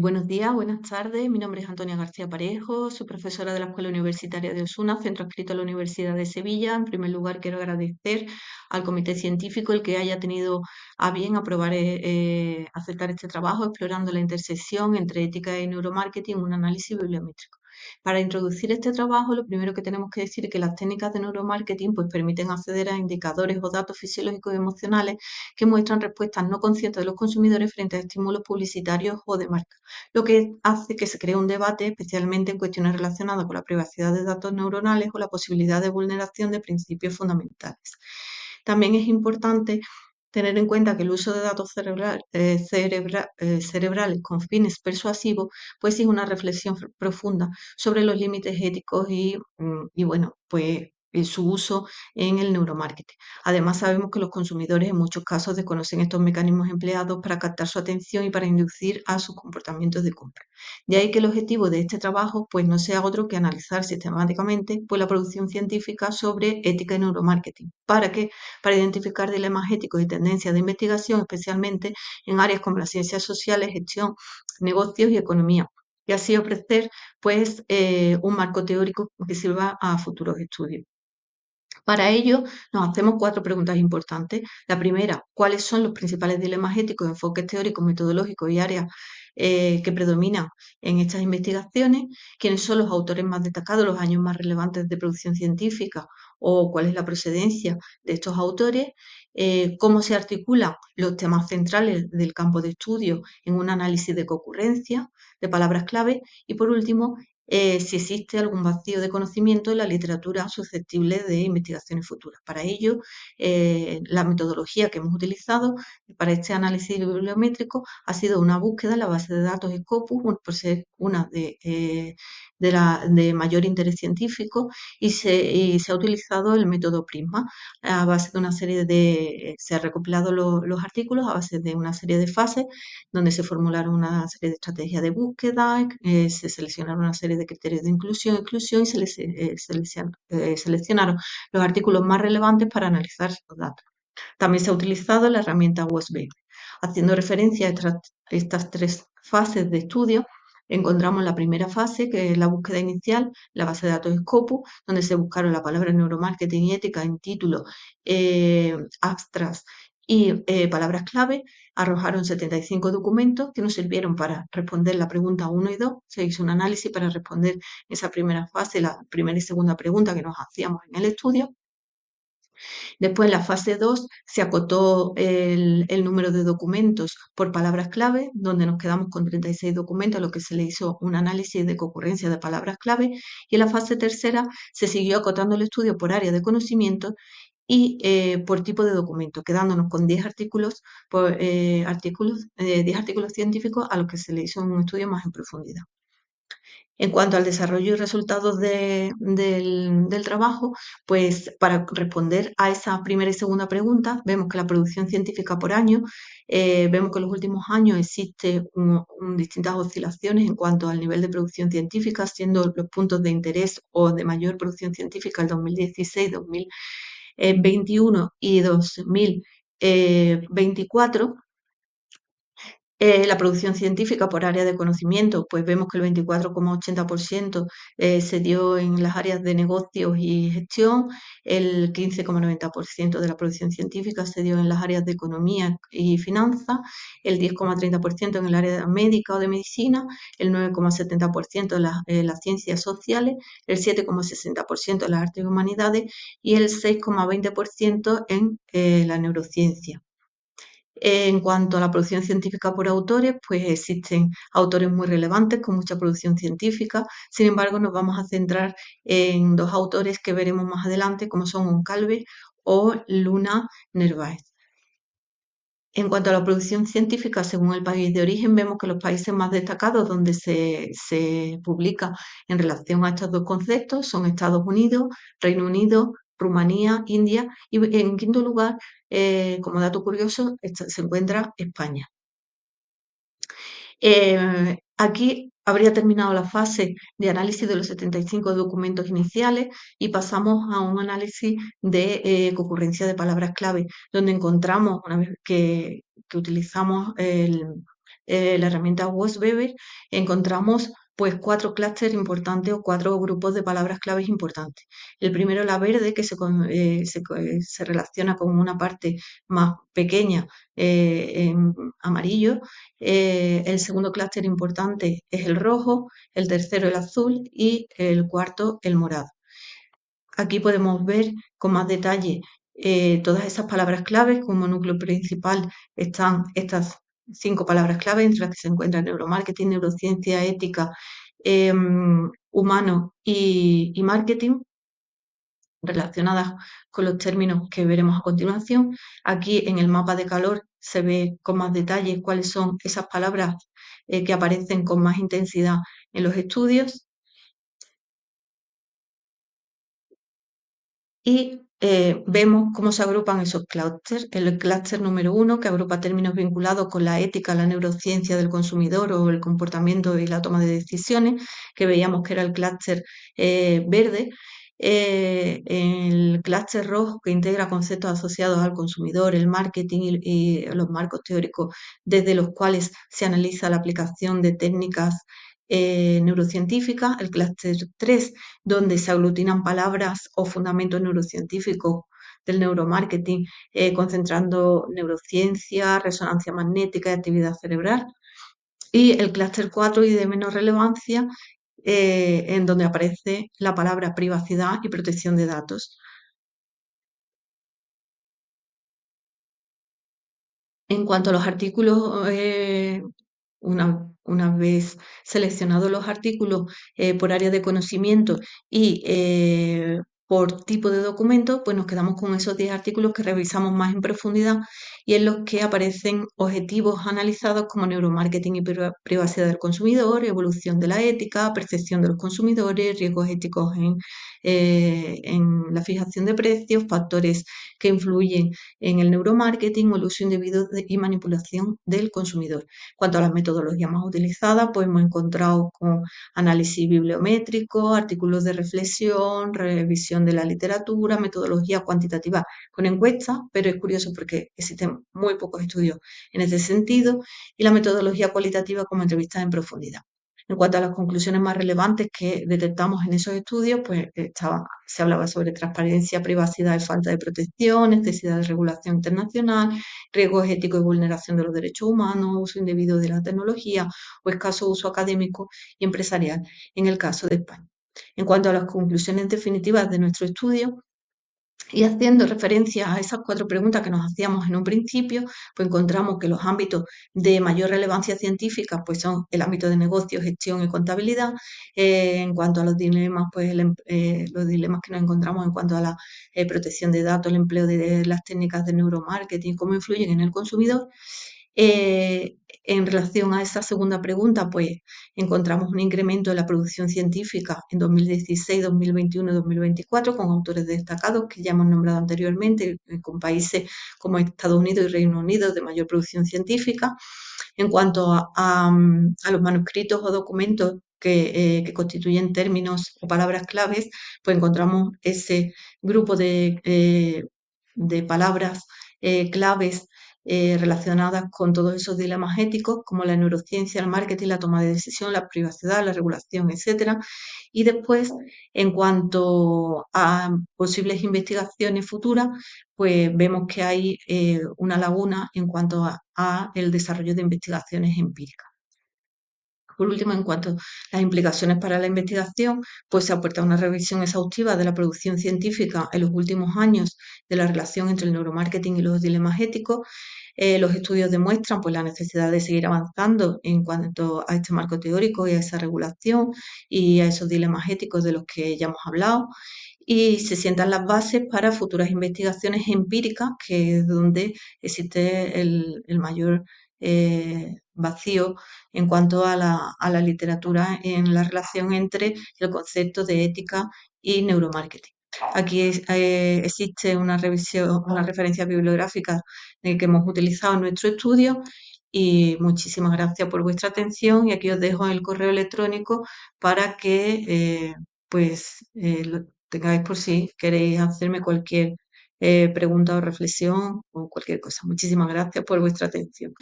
Buenos días, buenas tardes. Mi nombre es Antonia García Parejo, soy profesora de la Escuela Universitaria de Osuna, centro adscrito a la Universidad de Sevilla. En primer lugar, quiero agradecer al comité científico el que haya tenido a bien aprobar, aceptar este trabajo, explorando la intersección entre ética y neuromarketing, un análisis bibliométrico. Para introducir este trabajo, lo primero que tenemos que decir es que las técnicas de neuromarketing pues, permiten acceder a indicadores o datos fisiológicos y emocionales que muestran respuestas no conscientes de los consumidores frente a estímulos publicitarios o de marca, lo que hace que se cree un debate, especialmente en cuestiones relacionadas con la privacidad de datos neuronales o la posibilidad de vulneración de principios fundamentales. También es importante tener en cuenta que el uso de datos cerebrales con fines persuasivos pues sí es una reflexión profunda sobre los límites éticos y bueno, pues su uso en el neuromarketing. Además, sabemos que los consumidores en muchos casos desconocen estos mecanismos empleados para captar su atención y para inducir a sus comportamientos de compra. De ahí que el objetivo de este trabajo pues no sea otro que analizar sistemáticamente pues, la producción científica sobre ética y neuromarketing. ¿Para qué? Para identificar dilemas éticos y tendencias de investigación, especialmente en áreas como las ciencias sociales, gestión, negocios y economía, y así ofrecer pues, un marco teórico que sirva a futuros estudios. Para ello, nos hacemos cuatro preguntas importantes. La primera, ¿cuáles son los principales dilemas éticos, enfoques teóricos, metodológicos y áreas que predominan en estas investigaciones? ¿Quiénes son los autores más destacados, los años más relevantes de producción científica o cuál es la procedencia de estos autores? ¿Cómo se articulan los temas centrales del campo de estudio en un análisis de concurrencia, de palabras clave? Y por último, si existe algún vacío de conocimiento en la literatura susceptible de investigaciones futuras. Para ello, la metodología que hemos utilizado para este análisis bibliométrico ha sido una búsqueda en la base de datos Scopus, por ser una de mayor interés científico, y se ha utilizado el método Prisma a base de una serie se ha recopilado los artículos a base de una serie de fases donde se formularon una serie de estrategias de búsqueda, se seleccionaron una serie de criterios de inclusión y seleccionaron los artículos más relevantes para analizar los datos. También se ha utilizado la herramienta WOSBASE. Haciendo referencia a estas tres fases de estudio, encontramos la primera fase, que es la búsqueda inicial, la base de datos Scopus, donde se buscaron la palabra neuromarketing y ética en títulos, abstracts y palabras clave. Arrojaron 75 documentos que nos sirvieron para responder la pregunta 1 y 2. Se hizo un análisis para responder esa primera fase, la primera y segunda pregunta que nos hacíamos en el estudio. Después, en la fase 2, se acotó el número de documentos por palabras clave, donde nos quedamos con 36 documentos, a lo que se le hizo un análisis de concurrencia de palabras clave. Y en la fase tercera se siguió acotando el estudio por área de conocimiento y por tipo de documento, quedándonos con 10 artículos, 10 artículos científicos a los que se le hizo un estudio más en profundidad. En cuanto al desarrollo y resultados del trabajo, pues para responder a esa primera y segunda pregunta, vemos que la producción científica por año, vemos que en los últimos años existe distintas oscilaciones en cuanto al nivel de producción científica, siendo los puntos de interés o de mayor producción científica el 2016, 2021 y 2024. La producción científica por área de conocimiento, pues vemos que el 24,80% se dio en las áreas de negocios y gestión, el 15,90% de la producción científica se dio en las áreas de economía y finanzas, el 10,30% en el área médica o de medicina, el 9,70% en las ciencias sociales, el 7,60% en las artes y humanidades y el 6,20% en la neurociencia. En cuanto a la producción científica por autores, pues existen autores muy relevantes con mucha producción científica. Sin embargo, nos vamos a centrar en dos autores que veremos más adelante, como son Goncalves o Luna Nerváez. En cuanto a la producción científica, según el país de origen, vemos que los países más destacados donde se publica en relación a estos dos conceptos son Estados Unidos, Reino Unido, Rumanía, India y en quinto lugar, como dato curioso, se encuentra España. Aquí habría terminado la fase de análisis de los 75 documentos iniciales y pasamos a un análisis de concurrencia de palabras clave, donde encontramos, una vez que utilizamos la herramienta WOSBeber, encontramos pues cuatro clústeres importantes o cuatro grupos de palabras claves importantes. El primero, la verde, que se relaciona con una parte más pequeña en amarillo. El segundo clúster importante es el rojo, el tercero el azul y el cuarto el morado. Aquí podemos ver con más detalle todas esas palabras claves. Como núcleo principal están estas 5 palabras clave, entre las que se encuentran neuromarketing, neurociencia, ética, humano y marketing, relacionadas con los términos que veremos a continuación. Aquí en el mapa de calor se ve con más detalle cuáles son esas palabras que aparecen con más intensidad en los estudios. Y vemos cómo se agrupan esos clústeres. El clúster número 1, que agrupa términos vinculados con la ética, la neurociencia del consumidor o el comportamiento y la toma de decisiones, que veíamos que era el clúster verde. El clúster rojo, que integra conceptos asociados al consumidor, el marketing y los marcos teóricos desde los cuales se analiza la aplicación de técnicas neurocientíficas. El clúster 3, donde se aglutinan palabras o fundamentos neurocientíficos del neuromarketing, concentrando neurociencia, resonancia magnética y actividad cerebral. Y el clúster 4, y de menor relevancia, en donde aparece la palabra privacidad y protección de datos. En cuanto a los artículos, una vez seleccionados los artículos por área de conocimiento y por tipo de documento, pues nos quedamos con esos 10 artículos que revisamos más en profundidad y en los que aparecen objetivos analizados como neuromarketing y privacidad del consumidor, evolución de la ética, percepción de los consumidores, riesgos éticos en la fijación de precios, factores que influyen en el neuromarketing o el uso indebido y manipulación del consumidor. En cuanto a las metodologías más utilizadas, pues hemos encontrado con análisis bibliométrico, artículos de reflexión, revisión de la literatura, metodología cuantitativa con encuestas, pero es curioso porque existen muy pocos estudios en ese sentido, y la metodología cualitativa como entrevistas en profundidad. En cuanto a las conclusiones más relevantes que detectamos en esos estudios, pues se hablaba sobre transparencia, privacidad y falta de protección, necesidad de regulación internacional, riesgos éticos y vulneración de los derechos humanos, uso indebido de la tecnología o escaso uso académico y empresarial en el caso de España. En cuanto a las conclusiones definitivas de nuestro estudio, y haciendo referencia a esas 4 preguntas que nos hacíamos en un principio, pues encontramos que los ámbitos de mayor relevancia científica pues son el ámbito de negocio, gestión y contabilidad. En cuanto a los dilemas, pues los dilemas que nos encontramos en cuanto a la protección de datos, el empleo de las técnicas de neuromarketing, cómo influyen en el consumidor. En relación a esa segunda pregunta, pues encontramos un incremento de la producción científica en 2016, 2021 y 2024 con autores destacados que ya hemos nombrado anteriormente, con países como Estados Unidos y Reino Unido de mayor producción científica. En cuanto a los manuscritos o documentos que constituyen términos o palabras claves, pues encontramos ese grupo de palabras claves relacionadas con todos esos dilemas éticos, como la neurociencia, el marketing, la toma de decisión, la privacidad, la regulación, etcétera. Y después, en cuanto a posibles investigaciones futuras, pues vemos que hay una laguna en cuanto a el desarrollo de investigaciones empíricas. Por último, en cuanto a las implicaciones para la investigación, pues se aporta una revisión exhaustiva de la producción científica en los últimos años de la relación entre el neuromarketing y los dilemas éticos. Los estudios demuestran pues, la necesidad de seguir avanzando en cuanto a este marco teórico y a esa regulación y a esos dilemas éticos de los que ya hemos hablado. Y se sientan las bases para futuras investigaciones empíricas, que es donde existe el mayor vacío en cuanto a la literatura en la relación entre el concepto de ética y neuromarketing. Aquí existe una revisión, una referencia bibliográfica que hemos utilizado en nuestro estudio y muchísimas gracias por vuestra atención y aquí os dejo el correo electrónico para que lo tengáis por si queréis hacerme cualquier pregunta o reflexión o cualquier cosa. Muchísimas gracias por vuestra atención.